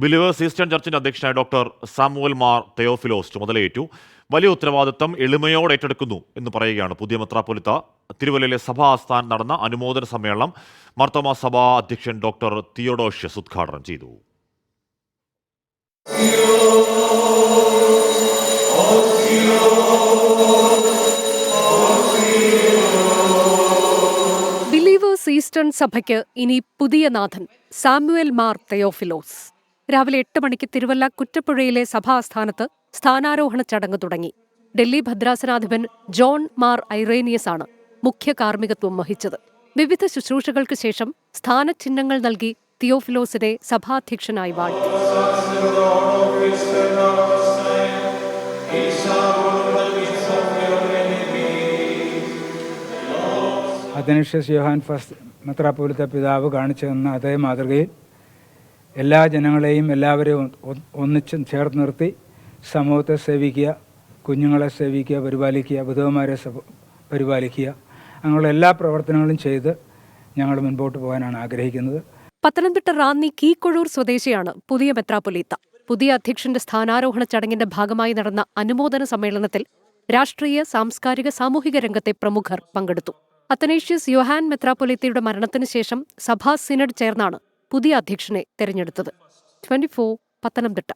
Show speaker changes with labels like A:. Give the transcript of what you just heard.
A: Believers eastern ചർച്ചിന്റെ അധ്യക്ഷനായ doctor Samuel Mar Theophilos ചുമതലയേറ്റു. വലിയ ഉത്തരവാദിത്തം എളിമയോടെ ഏറ്റെടുക്കുന്നു എന്ന് പറയുകയാണ് പുതിയ മെത്രാപ്പൊലീത്ത. തിരുവല്ലയിലെ സഭാ ആസ്ഥാനം നടന്ന അനുമോദന സമ്മേളനം മാർത്തോമാ സഭാ അധ്യക്ഷൻ ഡോക്ടർ തിയോഡോഷ്യസ് ഉദ്ഘാടനം ചെയ്തു.
B: ബിലീവേഴ്സ് ഈസ്റ്റേൺ സഭയ്ക്ക് ഇനി പുതിയ നാഥൻ സാമുവൽ മാർ തെയോഫിലോസ്. രാവിലെ 8 മണിക്ക് തിരുവല്ല കുറ്റപ്പുഴയിലെ സഭാസ്ഥാനത്ത് സ്ഥാനാരോഹണ ചടങ്ങ് തുടങ്ങി. ഡൽഹി ഭദ്രാസനാധിപൻ ജോൺ മാർ ഐറേനിയസ് ആണ് മുഖ്യ കാർമ്മികത്വം വഹിച്ചത്. വിവിധ ശുശ്രൂഷകൾക്ക് ശേഷം സ്ഥാനചിഹ്നങ്ങൾ നൽകി തിയോഫിലോസിനെ സഭാധ്യക്ഷനായി വാഴ്ത്തി.
C: അത്തനേഷ്യസ് യോഹാൻ ഫസ്റ്റ് മെത്രാപ്പൊലീത്ത പിതാവ് കാണിച്ചു തന്ന അതേ മാതൃകയിൽ എല്ലാ ജനങ്ങളെയും എല്ലാവരെയും ഒന്നിച്ചും ചേർത്ത് നിർത്തി സമൂഹത്തെ സേവിക്കുക, കുഞ്ഞുങ്ങളെ സേവിക്കുക, പരിപാലിക്കുക, വിധവമാരെ പരിപാലിക്കുക, അങ്ങനെയുള്ള എല്ലാ പ്രവർത്തനങ്ങളും ചെയ്ത് ഞങ്ങൾ മുൻപോട്ട് പോകാനാണ് ആഗ്രഹിക്കുന്നത്.
B: പത്തനംതിട്ട റാന്നി കീക്കൊഴൂർ സ്വദേശിയാണ് പുതിയ മെത്രാപ്പൊലീത്ത. പുതിയ അധ്യക്ഷന്റെ സ്ഥാനാരോഹണ ചടങ്ങിന്റെ ഭാഗമായി നടന്ന അനുമോദന സമ്മേളനത്തിൽ രാഷ്ട്രീയ, സാംസ്കാരിക, സാമൂഹിക രംഗത്തെ പ്രമുഖർ പങ്കെടുത്തു. അത്തനേഷ്യസ് യോഹാൻ മെത്രാപ്പൊലീത്തയുടെ മരണത്തിന് ശേഷം സഭാ സിനഡ് ചേർന്നാണ് പുതിയ അധ്യക്ഷനെ തെരഞ്ഞെടുത്തത്. 24 പത്തനംതിട്ട.